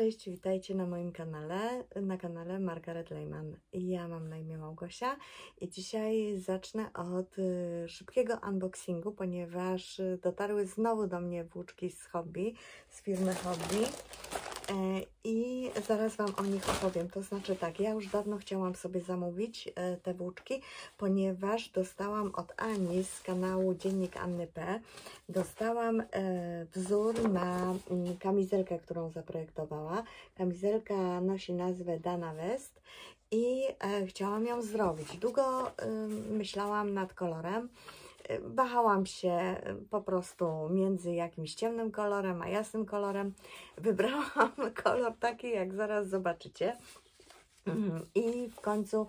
Cześć, witajcie na moim kanale, na kanale Margaret Lejman. Ja mam na imię Małgosia i dzisiaj zacznę od szybkiego unboxingu, ponieważ dotarły znowu do mnie włóczki z hobby, z firmy Hobby i zaraz Wam o nich opowiem. To znaczy tak, ja już dawno chciałam sobie zamówić te włóczki, ponieważ dostałam od Ani z kanału Dziennik Anny P. Dostałam wzór na kamizelkę, którą zaprojektowała. Kamizelka nosi nazwę Dana West i chciałam ją zrobić. Długo myślałam nad kolorem. Wahałam się po prostu między jakimś ciemnym kolorem a jasnym kolorem. Wybrałam kolor taki, jak zaraz zobaczycie. I w końcu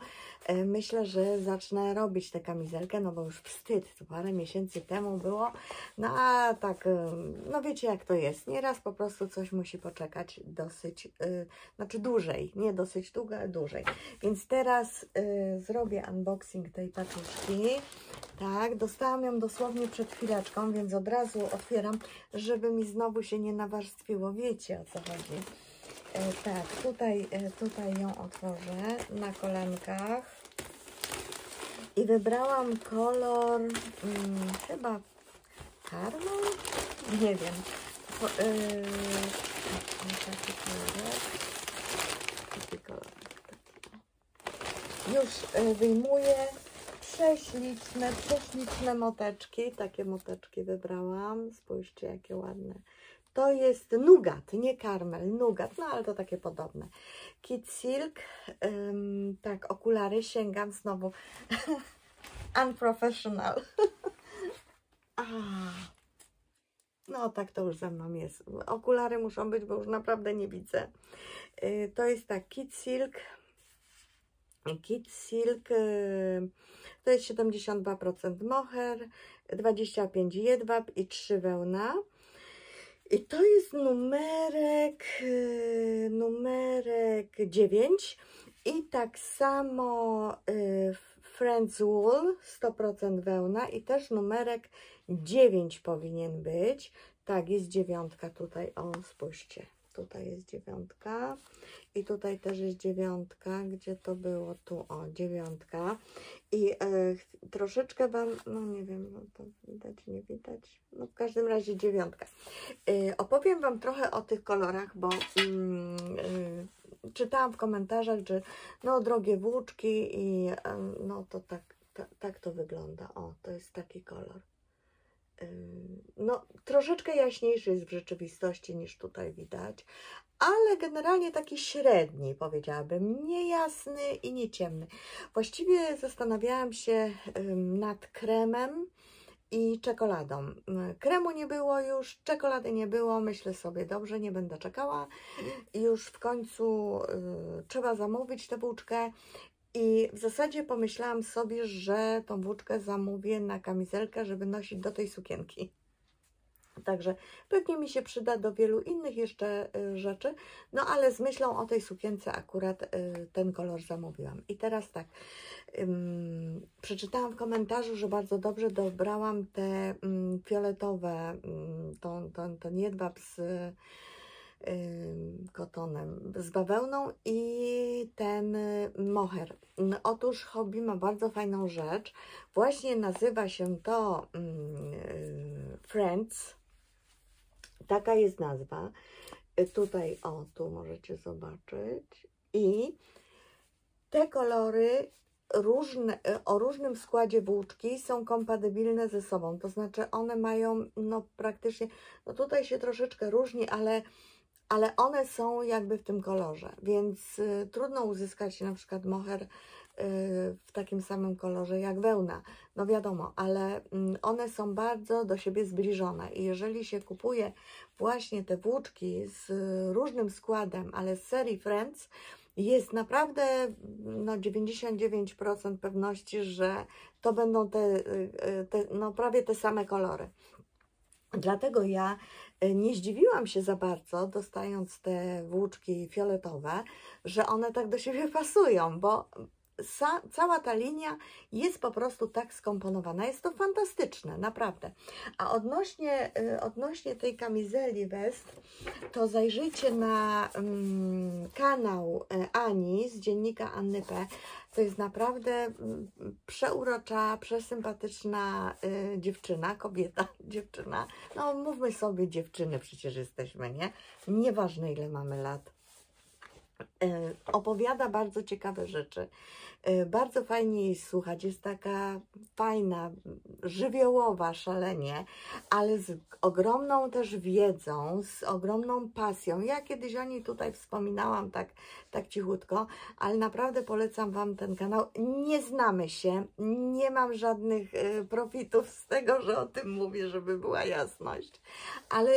myślę, że zacznę robić tę kamizelkę, no bo już wstyd, to parę miesięcy temu było, no a tak, no wiecie jak to jest, nieraz po prostu coś musi poczekać dosyć, znaczy dłużej, nie dosyć długo, ale dłużej. Więc teraz zrobię unboxing tej paczuszki. Tak, dostałam ją dosłownie przed chwileczką, więc od razu otwieram, żeby mi znowu się nie nawarstwiło, wiecie o co chodzi. Tak, tutaj ją otworzę na kolenkach i wybrałam kolor chyba karmel? Nie wiem. Taki kolor. Już wyjmuję prześliczne moteczki. Takie moteczki wybrałam. Spójrzcie, jakie ładne. To jest Nougat, nie karmel, Nougat, no ale to takie podobne. Kid Silk, tak, okulary, sięgam znowu. Unprofessional. No tak to już ze mną jest. Okulary muszą być, bo już naprawdę nie widzę. To jest tak, Kid Silk. Kid Silk to jest 72% mohair, 25 jedwab i 3 wełna. I to jest numerek 9 i tak samo Friends Wool 100% wełna i też numerek 9 powinien być. Tak, jest 9 tutaj, o spójrzcie, tutaj jest 9 i tutaj też jest 9, gdzie to było, tu, o 9 i troszeczkę Wam, no nie wiem, no to widać, nie widać, no w każdym razie 9. Opowiem Wam trochę o tych kolorach, bo czytałam w komentarzach, że no drogie włóczki i no to tak to wygląda, o to jest taki kolor. No troszeczkę jaśniejszy jest w rzeczywistości niż tutaj widać, ale generalnie taki średni, powiedziałabym, nie jasny i nie ciemny. Właściwie zastanawiałam się nad kremem i czekoladą. Kremu nie było już, czekolady nie było, myślę sobie, dobrze, nie będę czekała. I już w końcu trzeba zamówić tę włóczkę. I w zasadzie pomyślałam sobie, że tą włóczkę zamówię na kamizelkę, żeby nosić do tej sukienki. Także pewnie mi się przyda do wielu innych jeszcze rzeczy, no ale z myślą o tej sukience akurat ten kolor zamówiłam. I teraz tak, przeczytałam w komentarzu, że bardzo dobrze dobrałam te fioletowe, ten jedwab z kotonem, z bawełną i ten mohair. Otóż Hobby ma bardzo fajną rzecz, właśnie nazywa się to Friends, taka jest nazwa, tutaj, o, tu możecie zobaczyć i te kolory różne, o różnym składzie włóczki są kompatybilne ze sobą, to znaczy one mają, no praktycznie, no tutaj się troszeczkę różni, ale one są jakby w tym kolorze, więc trudno uzyskać na przykład mohair w takim samym kolorze jak wełna, no wiadomo, ale one są bardzo do siebie zbliżone i jeżeli się kupuje właśnie te włóczki z różnym składem, ale z serii Friends, jest naprawdę no 99% pewności, że to będą no prawie te same kolory. Dlatego ja nie zdziwiłam się za bardzo, dostając te włóczki fioletowe, że one tak do siebie pasują, bo cała ta linia jest po prostu tak skomponowana. Jest to fantastyczne, naprawdę. A odnośnie tej kamizeli West, to zajrzyjcie na kanał Ani z dziennika Anny P. To jest naprawdę przeurocza, przesympatyczna dziewczyna, kobieta, dziewczyna. No mówmy sobie dziewczyny, przecież jesteśmy, nie? Nieważne ile mamy lat. Opowiada bardzo ciekawe rzeczy. Bardzo fajnie jej słuchać. Jest taka fajna, żywiołowa szalenie, ale z ogromną też wiedzą, z ogromną pasją. Ja kiedyś o niej tutaj wspominałam tak cichutko, ale naprawdę polecam Wam ten kanał. Nie znamy się, nie mam żadnych profitów z tego, że o tym mówię, żeby była jasność, ale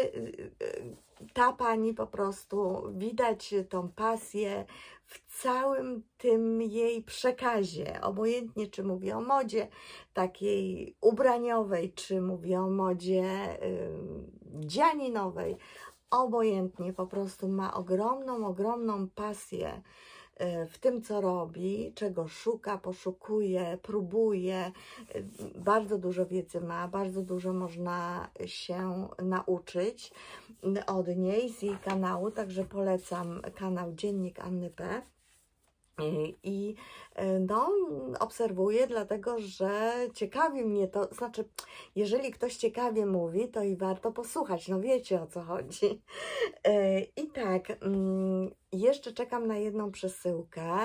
ta pani po prostu, widać tą pasję w całym tym jej przekazie, obojętnie czy mówi o modzie takiej ubraniowej, czy mówi o modzie dzianinowej, obojętnie, po prostu ma ogromną pasję w tym, co robi, czego szuka, poszukuje, próbuje. Bardzo dużo wiedzy ma, bardzo dużo można się nauczyć od niej, z jej kanału, także polecam kanał Dziennik Anny P. I no, obserwuję, dlatego że ciekawi mnie to, znaczy, jeżeli ktoś ciekawie mówi, to i warto posłuchać, no wiecie o co chodzi. I tak, jeszcze czekam na jedną przesyłkę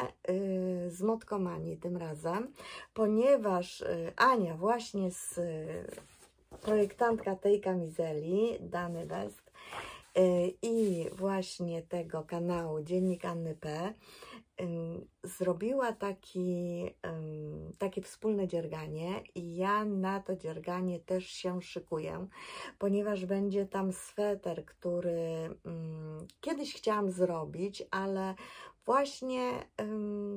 z Motkomanii tym razem, ponieważ Ania, właśnie projektantka tej kamizeli, Dany West, i właśnie tego kanału Dziennik Anny P. Zrobiła takie wspólne dzierganie i ja na to dzierganie też się szykuję, ponieważ będzie tam sweter, który kiedyś chciałam zrobić, ale właśnie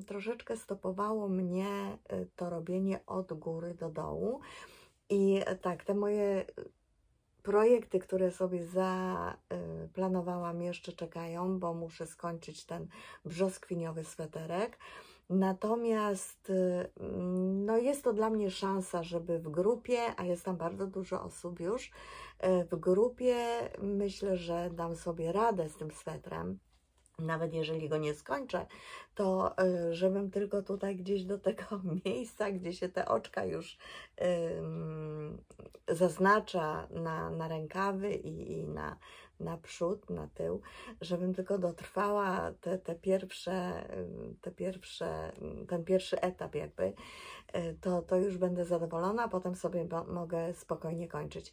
troszeczkę stopowało mnie to robienie od góry do dołu. I tak, te moje projekty, które sobie zaplanowałam, jeszcze czekają, bo muszę skończyć ten brzoskwiniowy sweterek. Natomiast no jest to dla mnie szansa, żeby w grupie, a jest tam bardzo dużo osób już, w grupie myślę, że dam sobie radę z tym swetrem. Nawet jeżeli go nie skończę, to żebym tylko tutaj gdzieś do tego miejsca, gdzie się te oczka już zaznacza na rękawy i na przód, na tył, żebym tylko dotrwała ten pierwszy etap jakby, to już będę zadowolona, a potem sobie mogę spokojnie kończyć.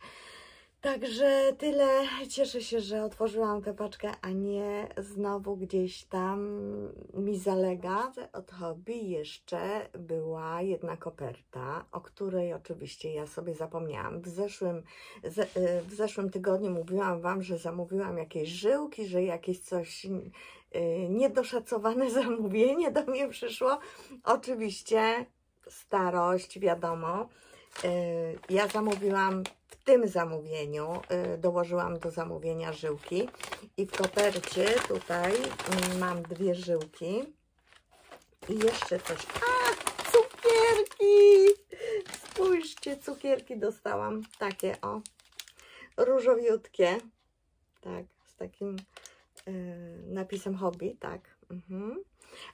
Także tyle. Cieszę się, że otworzyłam tę paczkę, a nie znowu gdzieś tam mi zalega. Od hobby jeszcze była jedna koperta, o której oczywiście ja sobie zapomniałam. W zeszłym tygodniu mówiłam Wam, że zamówiłam jakieś żyłki, że jakieś coś niedoszacowane zamówienie do mnie przyszło. Oczywiście starość, wiadomo. Ja zamówiłam w tym zamówieniu, dołożyłam do zamówienia żyłki i w kopercie tutaj mam 2 żyłki i jeszcze coś. A, cukierki! Spójrzcie, cukierki dostałam, takie o, różowiutkie, tak, z takim napisem hobby, tak.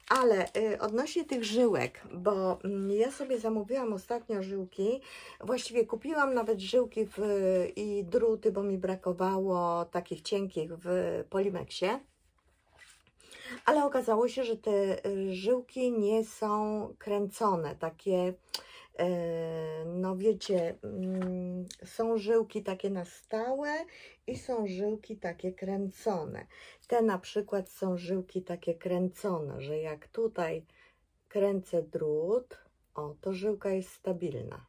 Ale odnośnie tych żyłek, bo ja sobie zamówiłam ostatnio żyłki, właściwie kupiłam nawet żyłki i druty, bo mi brakowało takich cienkich w Polimexie, ale okazało się, że te żyłki nie są kręcone, takie, no wiecie, są żyłki takie na stałe i są żyłki takie kręcone. Te na przykład są żyłki takie kręcone, że jak tutaj kręcę drut, o, to żyłka jest stabilna.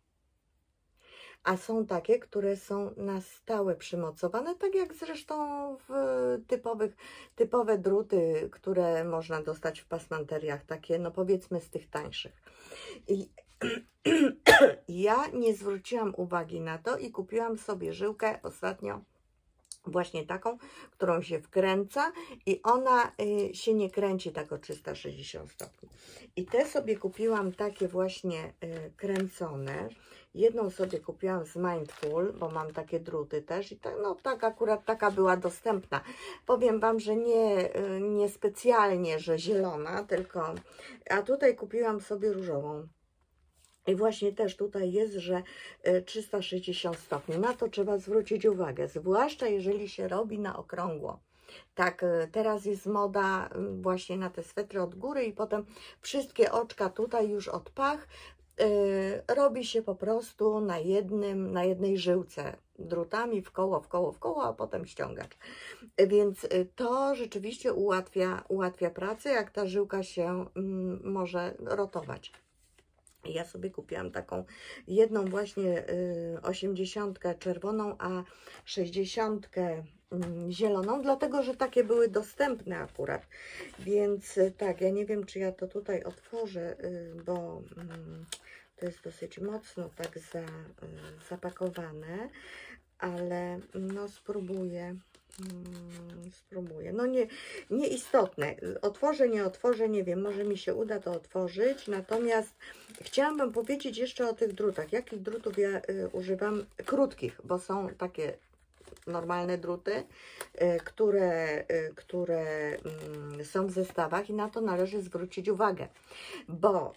A są takie, które są na stałe przymocowane, tak jak zresztą w typowe druty, które można dostać w pasmanteriach, takie, no powiedzmy z tych tańszych. I ja nie zwróciłam uwagi na to i kupiłam sobie żyłkę ostatnio właśnie taką, którą się wkręca i ona się nie kręci tak o 360 stopni. I te sobie kupiłam takie właśnie kręcone. Jedną sobie kupiłam z Mindful, bo mam takie druty też i tak, no tak akurat taka była dostępna. Powiem Wam, że nie specjalnie, że zielona, tylko, a tutaj kupiłam sobie różową. I właśnie też tutaj jest, że 360 stopni. Na to trzeba zwrócić uwagę, zwłaszcza jeżeli się robi na okrągło. Tak, teraz jest moda właśnie na te swetry od góry i potem wszystkie oczka tutaj już od pach robi się po prostu na jednej żyłce drutami w koło, a potem ściągacz. Więc to rzeczywiście ułatwia pracę, jak ta żyłka się może rotować. Ja sobie kupiłam taką jedną właśnie 80 czerwoną, a 60 zieloną, dlatego że takie były dostępne akurat. Więc tak, ja nie wiem, czy ja to tutaj otworzę, bo to jest dosyć mocno tak zapakowane, ale no spróbuję. No nieistotne. Otworzę, nie otworzę, nie wiem, może mi się uda to otworzyć. Natomiast chciałam Wam powiedzieć jeszcze o tych drutach. Jakich drutów ja używam? Krótkich, bo są takie normalne druty, które są w zestawach i na to należy zwrócić uwagę, bo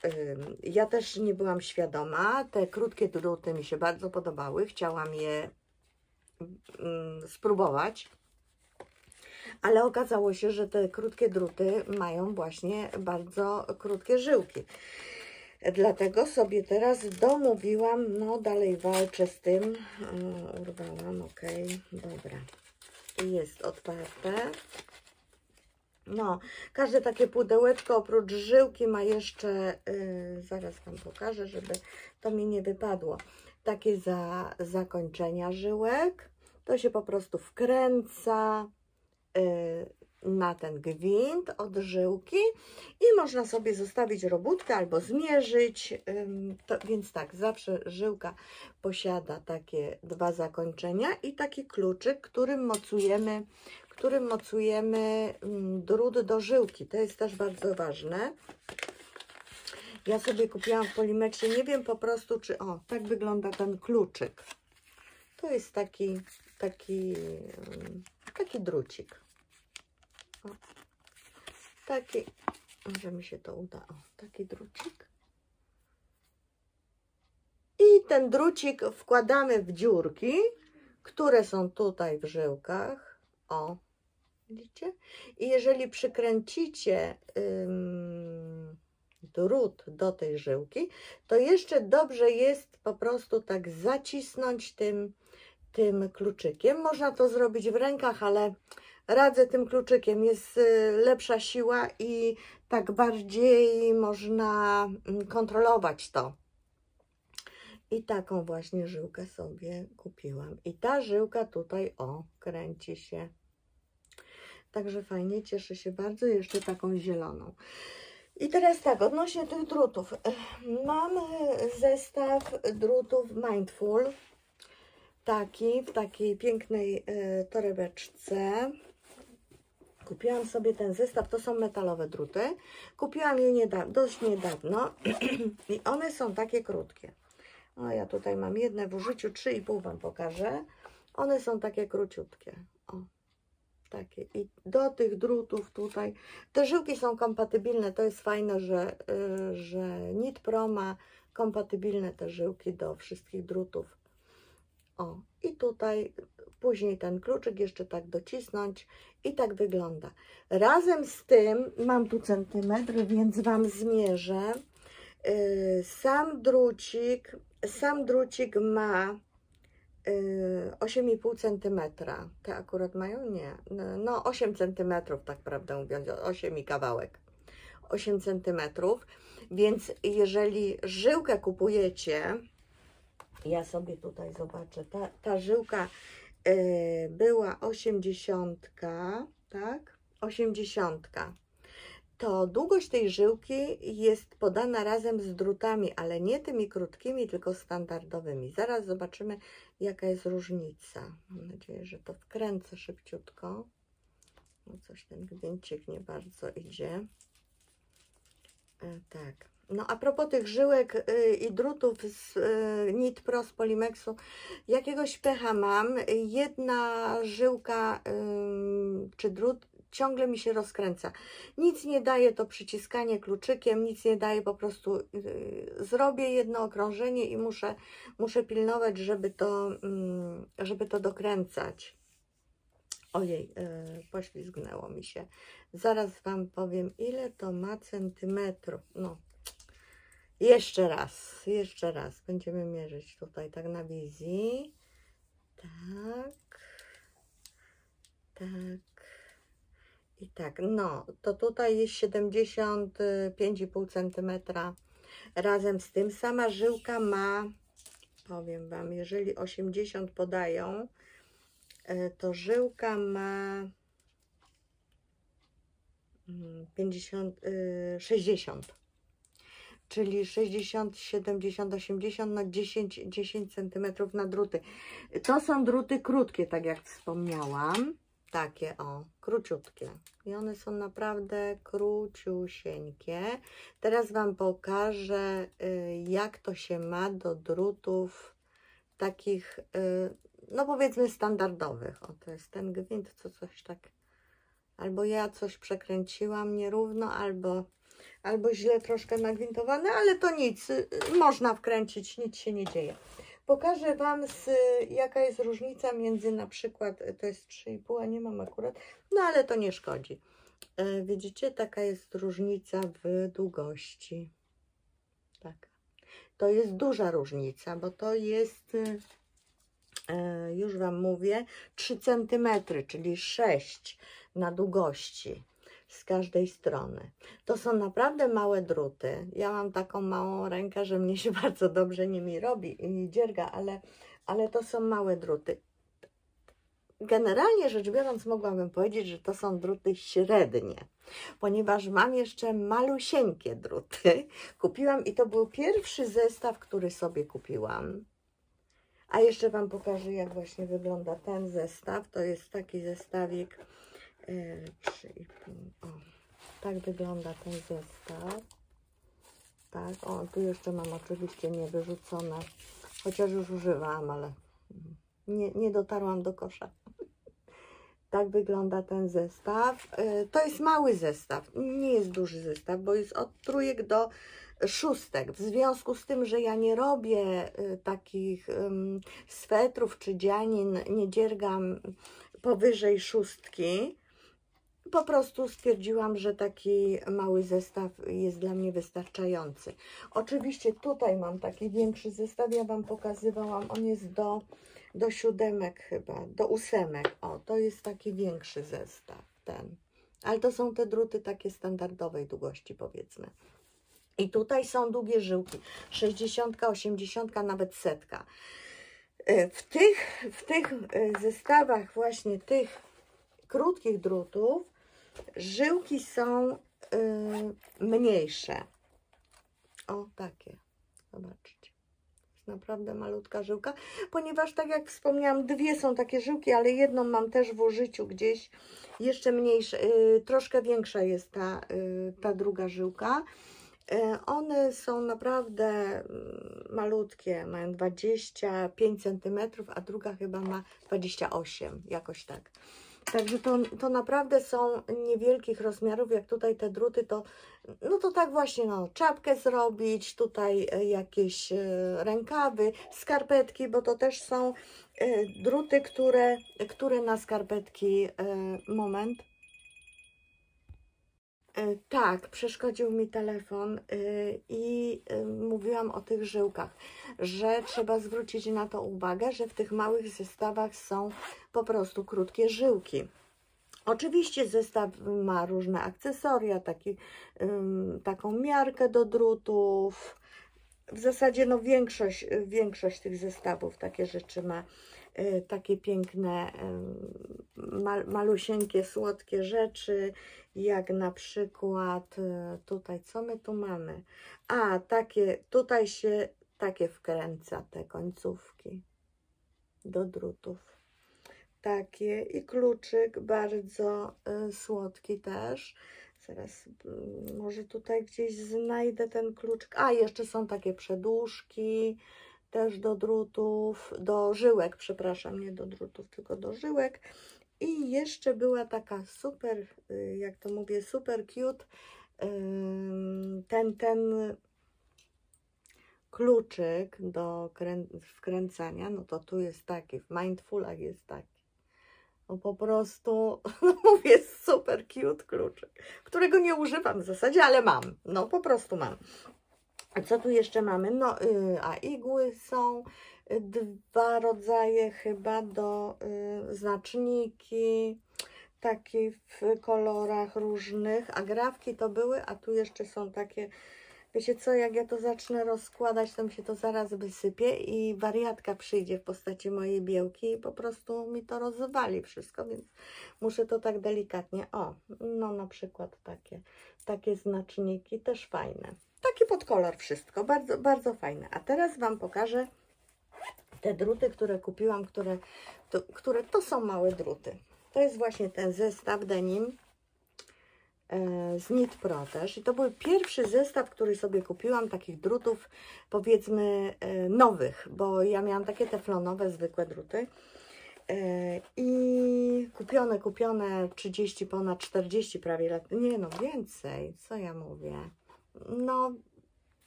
ja też nie byłam świadoma. Te krótkie druty mi się bardzo podobały. Chciałam je spróbować. Ale okazało się, że te krótkie druty mają właśnie bardzo krótkie żyłki. Dlatego sobie teraz domówiłam, no dalej walczę z tym. Urwałam, ok, dobra. I jest otwarte. No, każde takie pudełeczko oprócz żyłki ma jeszcze, zaraz Wam pokażę, żeby to mi nie wypadło, takie zakończenia żyłek. To się po prostu wkręca na ten gwint od żyłki i można sobie zostawić robótkę albo zmierzyć. Więc tak, zawsze żyłka posiada takie dwa zakończenia i taki kluczyk, którym mocujemy drut do żyłki. To jest też bardzo ważne. Ja sobie kupiłam w Polimexie, nie wiem po prostu, czy tak wygląda ten kluczyk. To jest taki drucik. Taki, może mi się to uda, taki drucik. I ten drucik wkładamy w dziurki, które są tutaj w żyłkach. Widzicie? I jeżeli przykręcicie drut do tej żyłki, to jeszcze dobrze jest po prostu tak zacisnąć tym kluczykiem. Można to zrobić w rękach, ale radzę tym kluczykiem. Jest lepsza siła i tak bardziej można kontrolować to. I taką właśnie żyłkę sobie kupiłam. I ta żyłka tutaj, kręci się. Także fajnie, cieszę się bardzo. Jeszcze taką zieloną. I teraz tak, odnośnie tych drutów. Mam zestaw drutów Mindful. W takiej pięknej torebeczce. Kupiłam sobie ten zestaw, to są metalowe druty. Kupiłam je dość niedawno i one są takie krótkie. Ja tutaj mam jedne w użyciu, 3,5 Wam pokażę. One są takie króciutkie. Takie. I do tych drutów tutaj, te żyłki są kompatybilne, to jest fajne, że Nitpro ma kompatybilne te żyłki do wszystkich drutów. I tutaj później ten kluczyk jeszcze tak docisnąć i tak wygląda. Razem z tym mam tu centymetr, więc Wam zmierzę. Sam drucik ma 8,5 cm. Te akurat mają? Nie. No 8 cm, tak prawdę mówiąc, 8 i kawałek. 8 cm. Więc jeżeli żyłkę kupujecie, ja sobie tutaj zobaczę, ta żyłka była 80, tak? 80. to długość tej żyłki jest podana razem z drutami, ale nie tymi krótkimi, tylko standardowymi. Zaraz zobaczymy, jaka jest różnica. Mam nadzieję, że to wkręcę szybciutko. No coś ten gwincik nie bardzo idzie. Tak. No a propos tych żyłek i drutów z Nit Pro z Polimexu, jakiegoś pecha mam. Jedna żyłka czy drut ciągle mi się rozkręca. Nic nie daje to przyciskanie kluczykiem, nic nie daje, po prostu zrobię jedno okrążenie i muszę pilnować, żeby to dokręcać. Ojej, poślizgnęło mi się. Zaraz Wam powiem, ile to ma centymetrów. No, jeszcze raz. Będziemy mierzyć tutaj tak na wizji. Tak. I tak, no, to tutaj jest 75,5 cm. Razem z tym sama żyłka ma, powiem Wam, jeżeli 80 podają, to żyłka ma 60, czyli 60, 70, 80, no 10 cm na druty. To są druty krótkie, tak jak wspomniałam. Takie o, króciutkie. I one są naprawdę króciusieńkie. Teraz Wam pokażę, jak to się ma do drutów takich, no powiedzmy standardowych. O, to jest ten gwint, co coś tak, albo ja coś przekręciłam nierówno, albo źle troszkę nagwintowane, ale to nic, można wkręcić, nic się nie dzieje. Pokażę Wam, jaka jest różnica między, na przykład, to jest 3,5, a nie mam akurat, no ale to nie szkodzi. Widzicie, taka jest różnica w długości. Tak. To jest duża różnica, bo to jest, już Wam mówię, 3 cm, czyli 6 na długości z każdej strony. To są naprawdę małe druty. Ja mam taką małą rękę, że mnie się bardzo dobrze nimi robi i dzierga, ale to są małe druty. Generalnie rzecz biorąc, mogłabym powiedzieć, że to są druty średnie, ponieważ mam jeszcze malusieńkie druty. Kupiłam i to był pierwszy zestaw, który sobie kupiłam. A jeszcze Wam pokażę, jak właśnie wygląda ten zestaw. To jest taki zestawik 3,5. O, tak wygląda ten zestaw. Tak, o, tu jeszcze mam oczywiście niewyrzucone, chociaż już używałam, ale nie dotarłam do kosza. Tak wygląda ten zestaw. To jest mały zestaw, nie jest duży zestaw, bo jest od 3 do 6. W związku z tym, że ja nie robię takich swetrów czy dzianin, nie dziergam powyżej 6, po prostu stwierdziłam, że taki mały zestaw jest dla mnie wystarczający. Oczywiście tutaj mam taki większy zestaw, ja Wam pokazywałam, on jest do 7 chyba, do 8. O, to jest taki większy zestaw, ten. Ale to są te druty takie standardowej długości, powiedzmy. I tutaj są długie żyłki, 60, 80, nawet 100. W tych zestawach właśnie tych krótkich drutów żyłki są mniejsze. O, takie. Zobaczcie. Jest naprawdę malutka żyłka, ponieważ tak jak wspomniałam, dwie są takie żyłki, ale jedną mam też w użyciu gdzieś. Jeszcze mniejsza, troszkę większa jest ta druga żyłka. One są naprawdę malutkie, mają 25 cm, a druga chyba ma 28, jakoś tak. Także to naprawdę są niewielkich rozmiarów, jak tutaj te druty, no to tak właśnie, no, czapkę zrobić, tutaj jakieś rękawy, skarpetki, bo to też są druty, które na skarpetki, moment. Tak, przeszkodził mi telefon i mówiłam o tych żyłkach, że trzeba zwrócić na to uwagę, że w tych małych zestawach są po prostu krótkie żyłki. Oczywiście zestaw ma różne akcesoria, taką miarkę do drutów. W zasadzie no większość tych zestawów takie rzeczy ma. takie piękne, malusieńkie, słodkie rzeczy, jak na przykład tutaj, co my tu mamy? A, takie, tutaj się takie wkręca te końcówki do drutów. Takie i kluczyk bardzo słodki też. Zaraz może tutaj gdzieś znajdę ten kluczyk. A, jeszcze są takie przedłużki też do drutów, do żyłek, przepraszam, nie do drutów, tylko do żyłek. I jeszcze była taka super, jak to mówię, super cute, ten kluczyk do wkręcania, no to tu jest taki, w Mindfulach jest taki. No po prostu, mówię, super cute kluczyk, którego nie używam w zasadzie, ale mam, no po prostu mam. A co tu jeszcze mamy? No, a igły są, dwa rodzaje chyba do znaczniki, takie w kolorach różnych, a grafki to były, a tu jeszcze są takie, wiecie co, jak ja to zacznę rozkładać, to mi się to zaraz wysypie i wariatka przyjdzie w postaci mojej Biełki i po prostu mi to rozwali wszystko, więc muszę to tak delikatnie, o, no na przykład takie znaczniki, też fajne. Taki podkolor wszystko, bardzo, bardzo fajne. A teraz Wam pokażę te druty, które kupiłam, które to są małe druty. To jest właśnie ten zestaw denim z Knit Pro też. I to był pierwszy zestaw, który sobie kupiłam, takich drutów, powiedzmy, nowych, bo ja miałam takie teflonowe, zwykłe druty. I kupione 30, ponad 40 prawie lat, nie no więcej, co ja mówię, no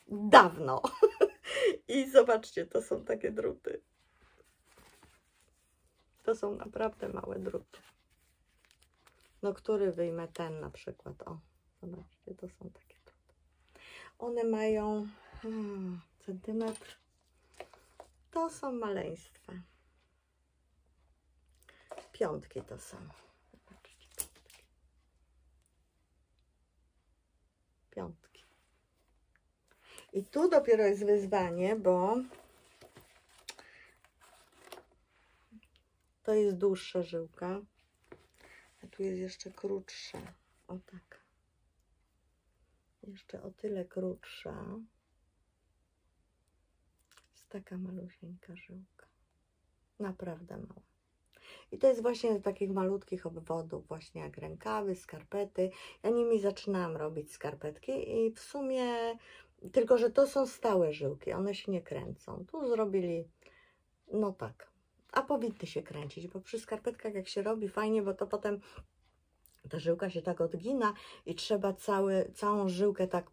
dawno. I zobaczcie, to są takie druty. To są naprawdę małe druty. No, który wyjmę? Ten na przykład. O, zobaczcie, to są takie druty. One mają centymetr. To są maleństwa. Piątki to są. Zobaczcie, piątki. I tu dopiero jest wyzwanie, bo to jest dłuższa żyłka, a tu jest jeszcze krótsza. O tak. Jeszcze o tyle krótsza. Jest taka malusieńka żyłka. Naprawdę mała. I to jest właśnie z takich malutkich obwodów, właśnie jak rękawy, skarpety. Ja nimi zaczynałam robić skarpetki i w sumie, tylko że to są stałe żyłki, one się nie kręcą. Tu zrobili, no tak, a powinny się kręcić, bo przy skarpetkach jak się robi fajnie, bo to potem ta żyłka się tak odgina i trzeba całą żyłkę tak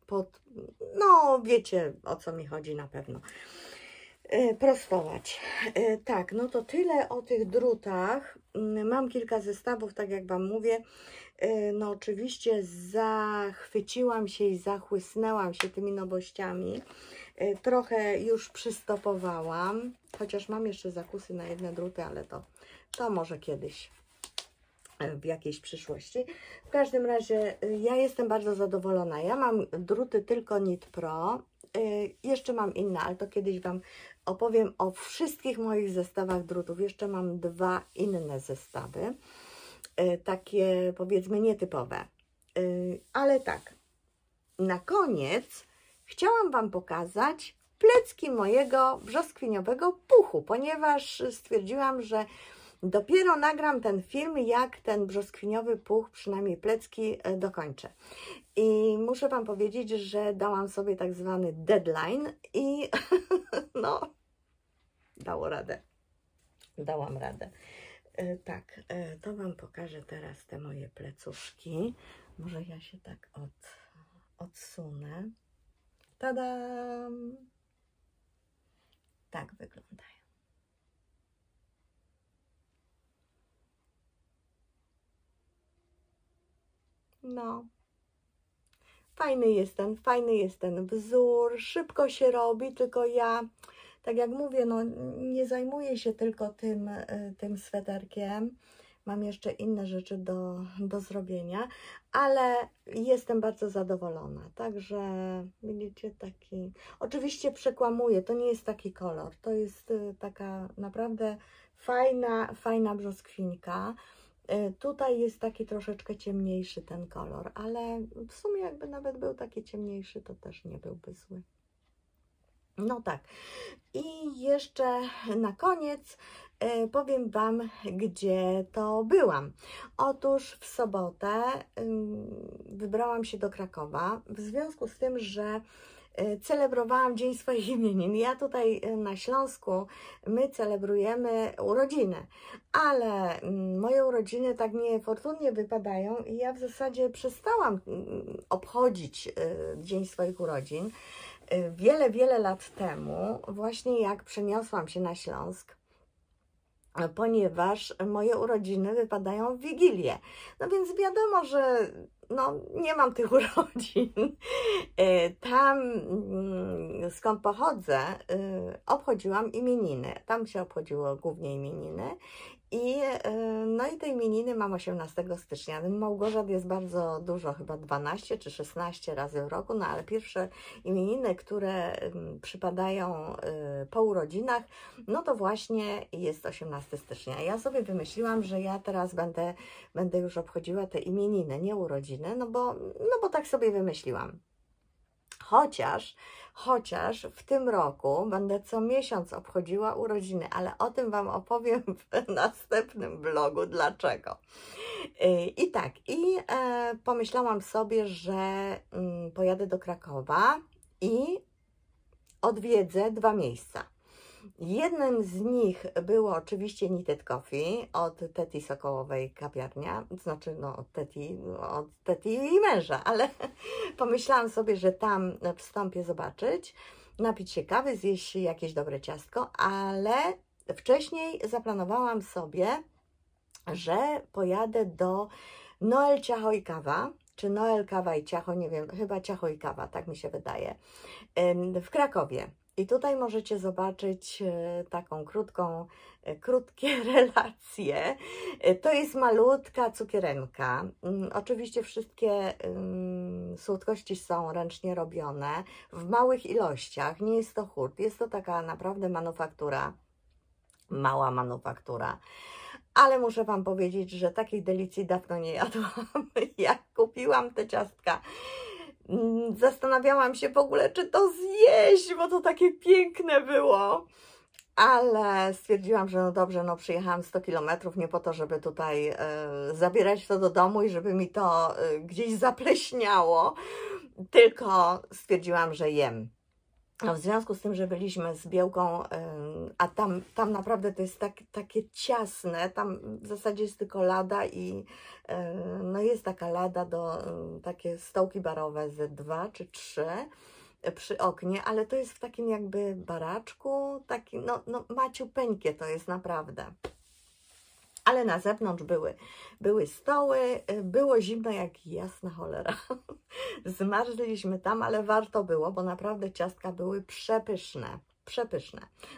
no wiecie o co mi chodzi na pewno. Prostować. Tak, no to tyle o tych drutach. Mam kilka zestawów, tak jak Wam mówię. No oczywiście zachwyciłam się i zachłysnęłam się tymi nowościami. Trochę już przystopowałam, chociaż mam jeszcze zakusy na jedne druty, ale to może kiedyś, w jakiejś przyszłości. W każdym razie ja jestem bardzo zadowolona. Ja mam druty tylko Knit Pro. Jeszcze mam inne, ale to kiedyś Wam opowiem o wszystkich moich zestawach drutów. Jeszcze mam dwa inne zestawy, takie powiedzmy nietypowe. Ale tak, na koniec chciałam Wam pokazać plecki mojego brzoskwiniowego puchu, ponieważ stwierdziłam, że dopiero nagram ten film, jak ten brzoskwiniowy puch, przynajmniej plecki, dokończę. I muszę Wam powiedzieć, że dałam sobie tak zwany deadline i no, dało radę. Dałam radę. Tak, to Wam pokażę teraz te moje plecuszki. Może ja się tak odsunę. Tadam! Tak wyglądają. No, fajny jest ten wzór, szybko się robi, tylko ja, tak jak mówię, no nie zajmuję się tylko tym sweterkiem, mam jeszcze inne rzeczy do zrobienia, ale jestem bardzo zadowolona, także widzicie, taki, oczywiście przekłamuję, to nie jest taki kolor, to jest taka naprawdę fajna brzoskwinka. Tutaj jest taki troszeczkę ciemniejszy ten kolor, ale w sumie jakby nawet był taki ciemniejszy, to też nie byłby zły. No tak. I jeszcze na koniec powiem Wam, gdzie to byłam. Otóż w sobotę wybrałam się do Krakowa w związku z tym, że celebrowałam dzień swoich imienin. Ja tutaj na Śląsku, my celebrujemy urodziny, ale moje urodziny tak niefortunnie wypadają i ja w zasadzie przestałam obchodzić dzień swoich urodzin wiele lat temu, właśnie jak przeniosłam się na Śląsk, ponieważ moje urodziny wypadają w Wigilię. No więc wiadomo, że no, nie mam tych urodzin. Tam, skąd pochodzę, obchodziłam imieniny. Tam się obchodziło głównie imieniny. No i te imieniny mam 18 stycznia. Małgorzat jest bardzo dużo, chyba 12 czy 16 razy w roku, no ale pierwsze imieniny, które przypadają po urodzinach, no to właśnie jest 18 stycznia. Ja sobie wymyśliłam, że ja teraz będę już obchodziła te imieniny, nie urodziny, no bo tak sobie wymyśliłam. Chociaż w tym roku będę co miesiąc obchodziła urodziny, ale o tym Wam opowiem w następnym vlogu, dlaczego. Pomyślałam sobie, że pojadę do Krakowa i odwiedzę 2 miejsca. Jednym z nich było oczywiście Knitted Coffee od Teti Sokołowej kawiarnia, znaczy no od Teti i męża, ale pomyślałam sobie, że tam wstąpię zobaczyć, napić się kawy, zjeść jakieś dobre ciastko, ale wcześniej zaplanowałam sobie, że pojadę do Noel Ciacho i Kawa, czy Noel Kawa i Ciacho, nie wiem, chyba Ciacho i Kawa, tak mi się wydaje, w Krakowie. I tutaj możecie zobaczyć taką krótkie relacje. To jest malutka cukierenka. Oczywiście wszystkie słodkości są ręcznie robione w małych ilościach. Nie jest to hurt, jest to taka naprawdę manufaktura, mała manufaktura. Ale muszę Wam powiedzieć, że takiej delicji dawno nie jadłam. Jak kupiłam te ciastka, zastanawiałam się w ogóle, czy to zjeść, bo to takie piękne było. Ale stwierdziłam, że no dobrze, no przyjechałam 100 km, nie po to, żeby tutaj zabierać to do domu i żeby mi to gdzieś zapleśniało, tylko stwierdziłam, że jem. No, w związku z tym, że byliśmy z Biełką, a tam naprawdę to jest takie ciasne, tam w zasadzie jest tylko lada i no jest taka lada takie stołki barowe ze 2 czy 3 przy oknie, ale to jest w takim jakby baraczku, taki no maciupeńkie to jest naprawdę. Ale na zewnątrz były stoły, było zimno jak jasna cholera. Zmarzliśmy tam, ale warto było, bo naprawdę ciastka były przepyszne.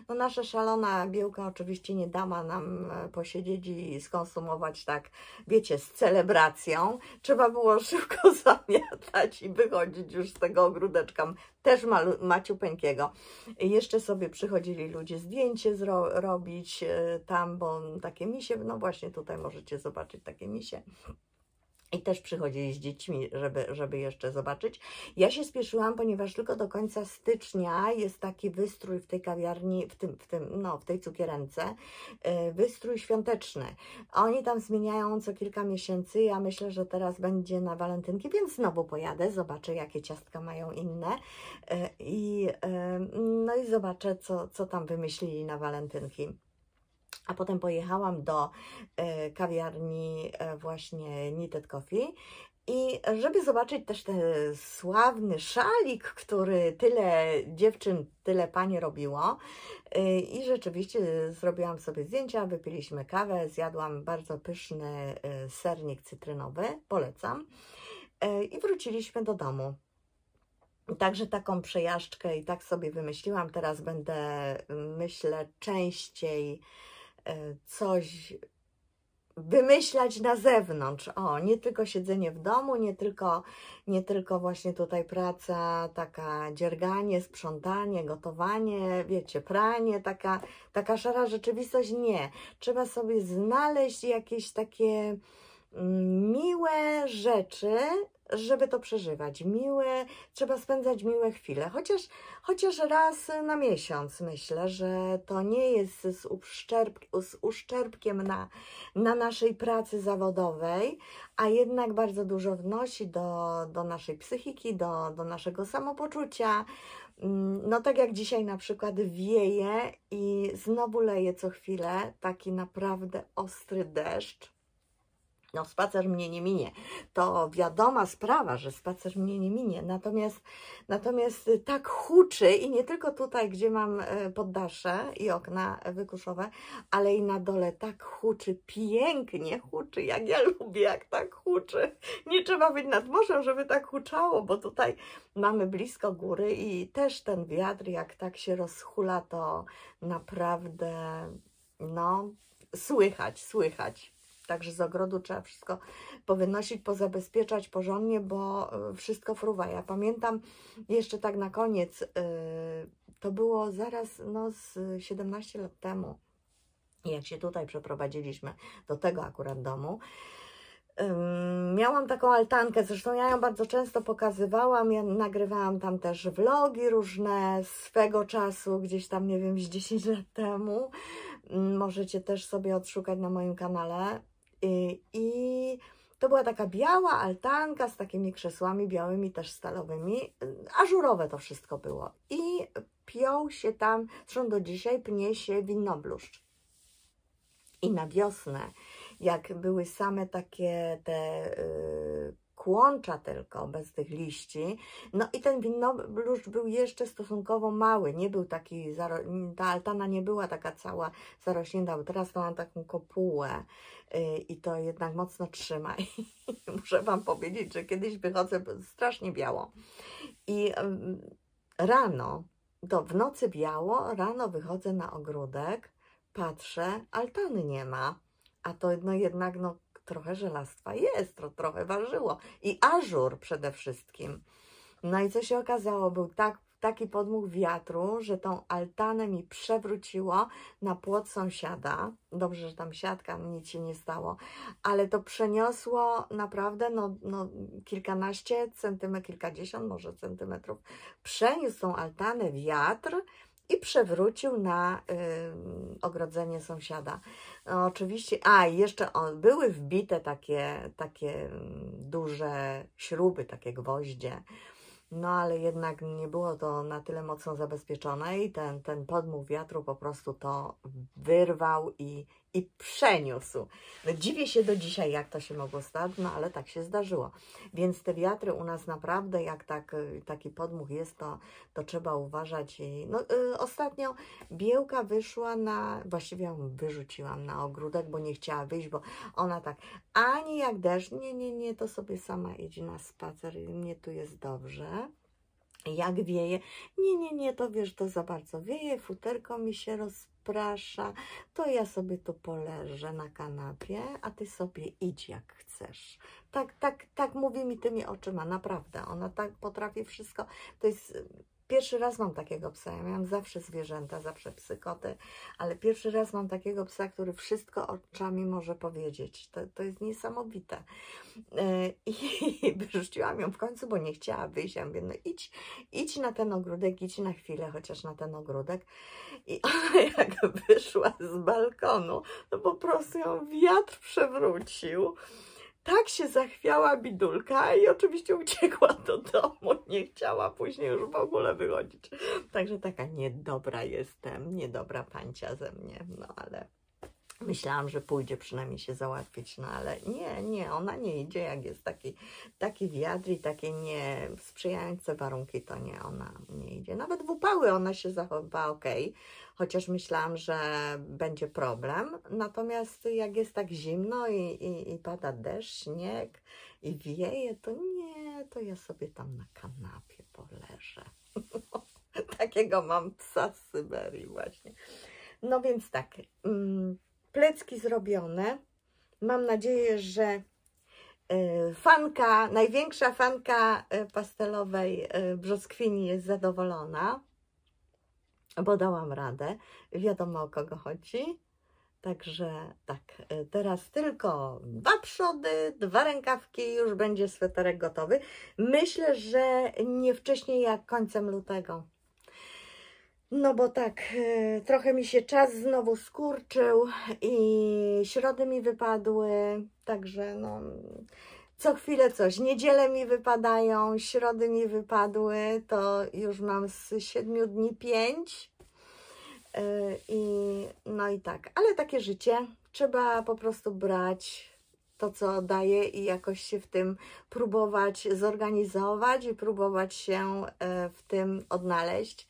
No nasza szalona Biełka oczywiście nie dała nam posiedzieć i skonsumować tak, wiecie, z celebracją. Trzeba było szybko zamiatać i wychodzić już z tego ogródeczka, też maciupeńkiego. Jeszcze sobie przychodzili ludzie zdjęcie robić tam, bo takie misie, no właśnie tutaj możecie zobaczyć takie misie. I też przychodzili z dziećmi, żeby jeszcze zobaczyć. Ja się spieszyłam, ponieważ tylko do końca stycznia jest taki wystrój w tej kawiarni, w tej cukierence, wystrój świąteczny. Oni tam zmieniają co kilka miesięcy. Ja myślę, że teraz będzie na walentynki, więc znowu pojadę, zobaczę, jakie ciastka mają inne no i zobaczę, co tam wymyślili na walentynki. A potem pojechałam do kawiarni właśnie Knitted Coffee i żeby zobaczyć też ten sławny szalik, który tyle dziewczyn, tyle pań robiło. I rzeczywiście zrobiłam sobie zdjęcia, wypiliśmy kawę, zjadłam bardzo pyszny sernik cytrynowy, polecam. I wróciliśmy do domu. Także taką przejażdżkę i tak sobie wymyśliłam. Teraz będę, myślę, częściej coś wymyślać na zewnątrz. O, nie tylko siedzenie w domu, nie tylko właśnie tutaj praca, taka dzierganie, sprzątanie, gotowanie, wiecie, pranie, taka szara rzeczywistość. Nie. Trzeba sobie znaleźć jakieś takie miłe rzeczy, żeby to przeżywać. Trzeba spędzać miłe chwile. Chociaż raz na miesiąc, myślę, że to nie jest z uszczerbkiem na naszej pracy zawodowej, a jednak bardzo dużo wnosi do naszej psychiki, do naszego samopoczucia. No tak jak dzisiaj na przykład wieje i znowu leje co chwilę taki naprawdę ostry deszcz. No, spacer mnie nie minie. To wiadoma sprawa, że spacer mnie nie minie. Natomiast tak huczy i nie tylko tutaj, gdzie mam poddasze i okna wykuszowe, ale i na dole tak huczy, pięknie huczy, jak ja lubię, jak tak huczy. Nie trzeba być nad morzem, żeby tak huczało, bo tutaj mamy blisko góry i też ten wiatr, jak tak się rozhula, to naprawdę, no, słychać. Także z ogrodu trzeba wszystko powynosić, pozabezpieczać porządnie, bo wszystko fruwa. Ja pamiętam jeszcze tak na koniec, to było zaraz z 17 lat temu, jak się tutaj przeprowadziliśmy do tego akurat domu. Miałam taką altankę, zresztą ja ją bardzo często pokazywałam, ja nagrywałam tam też vlogi różne swego czasu, gdzieś tam, nie wiem, z 10 lat temu. Możecie też sobie odszukać na moim kanale. I to była taka biała altanka z takimi krzesłami białymi, też stalowymi, ażurowe to wszystko było. I piął się tam, zresztą do dzisiaj pnie się winnobluszcz. I na wiosnę, jak były same takie te kłącza tylko, bez tych liści, no i ten winnobluszcz był jeszcze stosunkowo mały, nie był taki, ta altana nie była taka cała zarośnięta, bo teraz to mam taką kopułę i to jednak mocno trzyma i muszę Wam powiedzieć, że kiedyś wychodzę strasznie biało i rano, w nocy biało, rano wychodzę na ogródek, patrzę, altany nie ma, a to no jednak trochę żelastwa jest, trochę ważyło i ażur przede wszystkim. No i co się okazało, był taki podmuch wiatru, że tą altanę mi przewróciło na płot sąsiada. Dobrze, że tam siatka, nic się nie stało, ale to przeniosło naprawdę kilkanaście centymetrów, kilkadziesiąt może centymetrów. Przeniósł tą altanę wiatr i przewrócił na ogrodzenie sąsiada. No, oczywiście, i jeszcze były wbite takie duże śruby, takie gwoździe, no ale jednak nie było to na tyle mocno zabezpieczone i ten podmuch wiatru po prostu to wyrwał i przeniósł. No, dziwię się do dzisiaj, jak to się mogło stać, no ale tak się zdarzyło. Więc te wiatry u nas naprawdę, jak taki podmuch jest, to trzeba uważać. I, ostatnio Biełka wyszła właściwie ją wyrzuciłam na ogródek, bo nie chciała wyjść, bo ona tak, ani jak deszcz, nie, to sobie sama idzie na spacer i mnie tu jest dobrze. Jak wieje, nie, to wiesz, to za bardzo wieje, futerko mi się rozprasza, to ja sobie tu poleżę na kanapie, a ty sobie idź jak chcesz. Tak mówi mi tymi oczyma, naprawdę, ona tak potrafi wszystko, to jest... Pierwszy raz mam takiego psa, ja miałam zawsze zwierzęta, zawsze psy, koty, ale pierwszy raz mam takiego psa, który wszystko oczami może powiedzieć. To jest niesamowite. I wyrzuciłam ją w końcu, bo nie chciała wyjść. Ja mówię, no idź na ten ogródek, idź na chwilę chociaż na ten ogródek. I ona jak wyszła z balkonu, to po prostu ją wiatr przewrócił. Tak się zachwiała bidulka i oczywiście uciekła do domu, nie chciała później już w ogóle wychodzić. Także taka niedobra jestem, niedobra pancia ze mnie, no ale myślałam, że pójdzie przynajmniej się załatwić, no ale nie, ona nie idzie, jak jest taki wiatr i takie niesprzyjające warunki, to nie, ona nie idzie. Nawet w upały ona się zachowywa ok, chociaż myślałam, że będzie problem, natomiast jak jest tak zimno i pada deszcz, śnieg i wieje, to nie, to ja sobie tam na kanapie poleżę. Takiego mam psa z Syberii właśnie. No więc tak, plecki zrobione, Mam nadzieję, że największa fanka pastelowej brzoskwini jest zadowolona, bo dałam radę. Wiadomo, o kogo chodzi. Także tak, teraz tylko 2 przody, 2 rękawki, już będzie sweterek gotowy. Myślę, że nie wcześniej jak końcem lutego. No bo tak, trochę mi się czas znowu skurczył i środy mi wypadły, także no co chwilę coś. Niedziele mi wypadają, środy mi wypadły, to już mam z 7 dni 5. No i tak, ale takie życie, trzeba po prostu brać to, co daje i jakoś się w tym próbować zorganizować i próbować się w tym odnaleźć.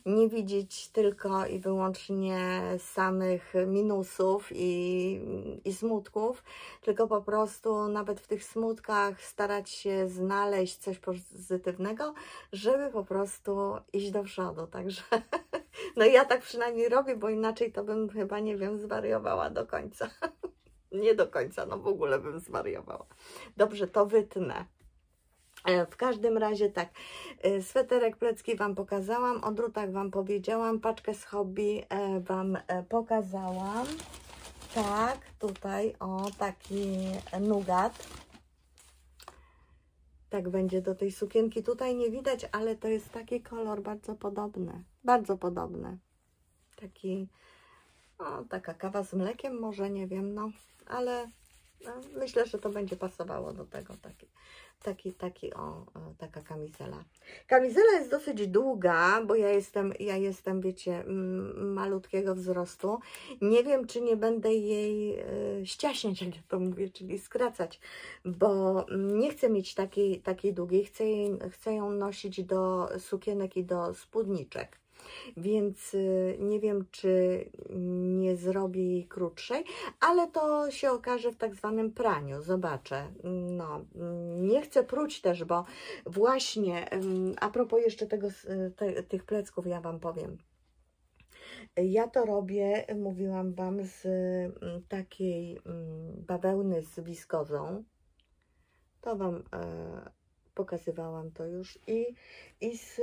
Nie widzieć tylko i wyłącznie samych minusów i smutków, tylko po prostu nawet w tych smutkach starać się znaleźć coś pozytywnego, żeby po prostu iść do przodu. Także no ja tak przynajmniej robię, bo inaczej to bym chyba, nie wiem, zwariowała do końca. Nie do końca, no w ogóle bym zwariowała. Dobrze, to wytnę. W każdym razie tak, sweterek plecki Wam pokazałam, o drutach Wam powiedziałam, paczkę z hobby Wam pokazałam. Tak, tutaj o taki nugat. Tak będzie do tej sukienki. Tutaj nie widać, ale to jest taki kolor bardzo podobny. Bardzo podobny. Taka kawa z mlekiem może, nie wiem, no. Ale no, myślę, że to będzie pasowało do tego. Taka kamizela. Kamizela jest dosyć długa, bo ja jestem, wiecie, malutkiego wzrostu. Nie wiem, czy nie będę jej ściaśniać, jak ja to mówię, czyli skracać, bo nie chcę mieć takiej długiej. Chcę ją nosić do sukienek i do spódniczek. Więc nie wiem, czy nie zrobię jej krótszej, ale to się okaże w tak zwanym praniu, zobaczę. No, nie chcę pruć też, bo właśnie a propos jeszcze tych plecków, ja Wam powiem. Ja to robię, mówiłam Wam, z takiej bawełny z wiskozą. To Wam pokazywałam to już i z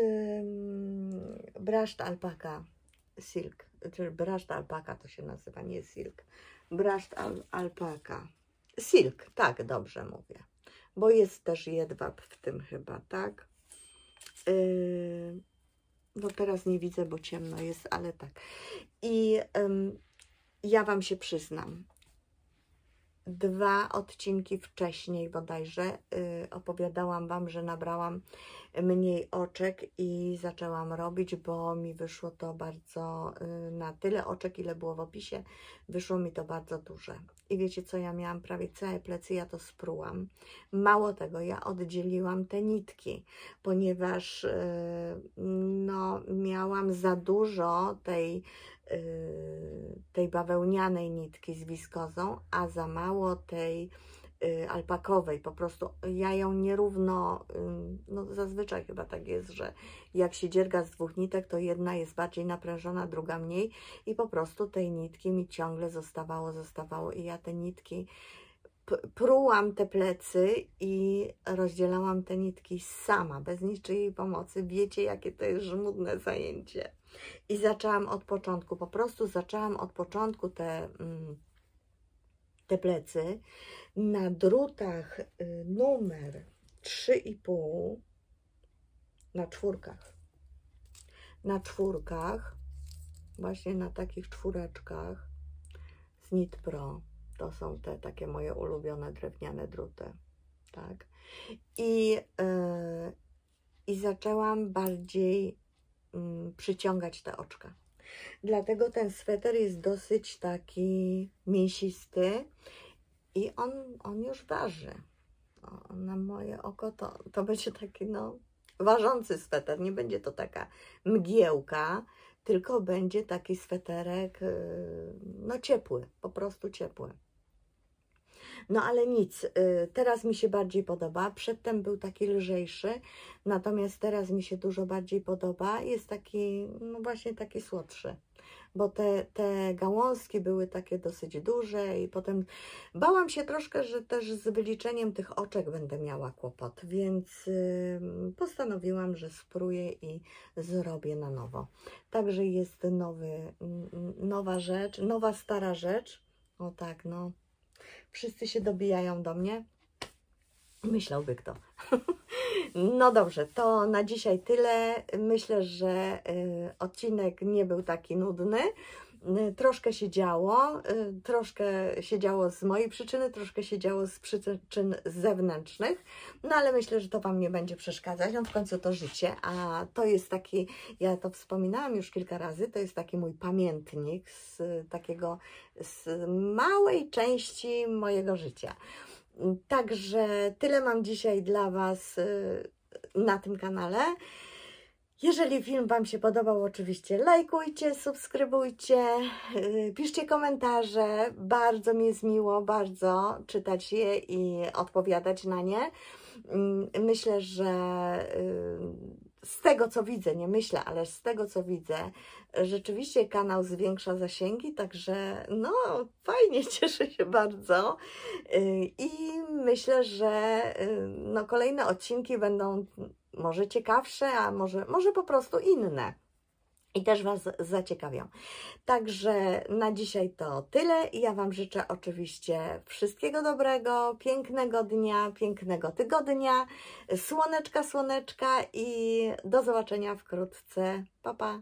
brushed alpaka silk, czyli brushed alpaka to się nazywa, nie silk, brushed alpaka silk, tak, dobrze mówię, bo jest też jedwab w tym chyba, tak? No teraz nie widzę, bo ciemno jest, ale tak. I ja Wam się przyznam, 2 odcinki wcześniej bodajże opowiadałam Wam, że nabrałam mniej oczek i zaczęłam robić, bo mi wyszło to bardzo, na tyle oczek, ile było w opisie, wyszło mi to bardzo duże. I wiecie co, ja miałam prawie całe plecy, ja to sprułam. Mało tego, ja oddzieliłam te nitki, ponieważ no, miałam za dużo tej bawełnianej nitki z wiskozą, a za mało tej alpakowej. Po prostu ja ją nierówno, no zazwyczaj chyba tak jest, że jak się dzierga z 2 nitek, to jedna jest bardziej naprężona, druga mniej i po prostu tej nitki mi ciągle zostawało i ja te nitki prułam te plecy i rozdzielałam te nitki sama, bez niczyjej pomocy. Wiecie, jakie to jest żmudne zajęcie. I zaczęłam od początku, po prostu zaczęłam od początku te plecy na drutach numer 3,5 na czwórkach, właśnie na takich czwóreczkach z Knit Pro. To są te takie moje ulubione drewniane druty, tak? I zaczęłam bardziej przyciągać te oczka. Dlatego ten sweter jest dosyć taki mięsisty i on już waży. Na moje oko to będzie taki, no, ważący sweter. Nie będzie to taka mgiełka, tylko będzie taki sweterek, no ciepły, po prostu ciepły. No ale nic, teraz mi się bardziej podoba. Przedtem był taki lżejszy, natomiast teraz mi się dużo bardziej podoba. Jest taki, no właśnie taki słodszy. bo te gałązki były takie dosyć duże i potem bałam się troszkę, że też z wyliczeniem tych oczek będę miała kłopot, więc postanowiłam, że spróbuję i zrobię na nowo. Także jest nowa rzecz, nowa stara rzecz. O tak, no. Wszyscy się dobijają do mnie. Myślałby kto. No dobrze, to na dzisiaj tyle. Myślę, że odcinek nie był taki nudny. Troszkę się działo z mojej przyczyny, troszkę się działo z przyczyn zewnętrznych, no ale myślę, że to Wam nie będzie przeszkadzać, no w końcu to życie, a to jest taki, ja to wspominałam już kilka razy, to jest taki mój pamiętnik z małej części mojego życia. Także tyle mam dzisiaj dla Was na tym kanale. Jeżeli film Wam się podobał, oczywiście lajkujcie, subskrybujcie, piszcie komentarze. Bardzo mi jest miło, bardzo czytać je i odpowiadać na nie. Myślę, że z tego co widzę, nie myślę, ale z tego co widzę, rzeczywiście kanał zwiększa zasięgi, także no fajnie, cieszę się bardzo i myślę, że no, kolejne odcinki będą może ciekawsze, a może po prostu inne i też Was zaciekawią. Także na dzisiaj to tyle i ja Wam życzę oczywiście wszystkiego dobrego, pięknego dnia, pięknego tygodnia, słoneczka i do zobaczenia wkrótce. Pa, pa!